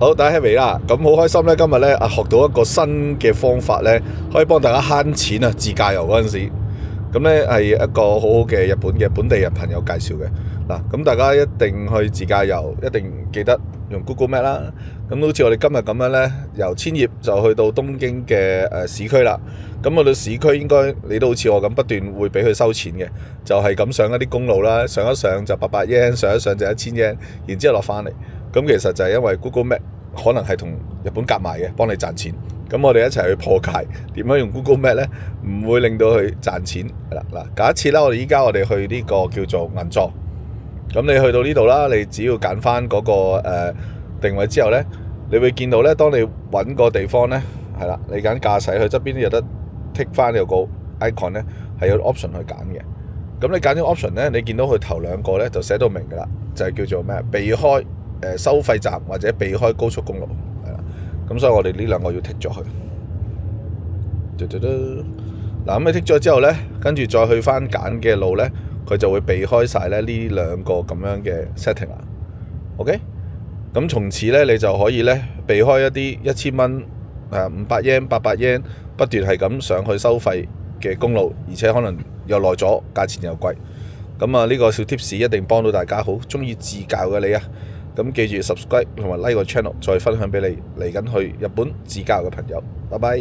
好，大家 happy 啦！咁好開心咧，今日咧學到一個新嘅方法咧，可以幫大家慳錢啊！自駕遊嗰陣時，咁咧係一個好好嘅日本嘅本地人朋友介紹嘅嗱。咁大家一定去自駕遊，一定記得用 Google Map 啦。咁好似我哋今日咁樣咧，由千葉就去到東京嘅市區啦。咁去到市區應該你都好似我咁不斷會俾佢收錢嘅，就係咁上一啲公路啦，上一上就800 yen，上一上就1000 yen，然之後落翻嚟。咁其實就係因為 Google Map 可能係同日本夾埋嘅，幫你賺錢。咁我哋一齊去破解點樣用 Google Map 咧，唔會令到佢賺錢啦。嗱，假設啦，我哋去呢個叫做銀座。咁你去到呢度啦，你只要揀翻嗰個定位之後咧，你會見到咧，當你揾個地方咧，係啦，你揀駕駛，佢側邊都有得 tick 翻有個 icon 咧，係有 option 去揀嘅。咁你揀咗 option 咧，你見到佢頭兩個咧就寫到明㗎啦，就係叫做咩？避開收費站或者避開高速公路，係啦。咁所以我哋呢兩個要剔咗佢。嗱，咁你剔咗之後咧，跟住再去翻揀嘅路咧，佢就會避開晒咧呢兩個咁樣嘅 setting 啦。OK， 咁從此咧你就可以咧避開一啲1000蚊、500 yen、800 yen 不斷係咁上去收費嘅公路，而且可能又耐咗，價錢又貴。咁啊，呢個小 tips 一定幫到大家，好中意自駕嘅你啊！咁記住 subscribe 同埋 like 個 channel，再分享俾你嚟緊去日本自駕嘅朋友。拜拜。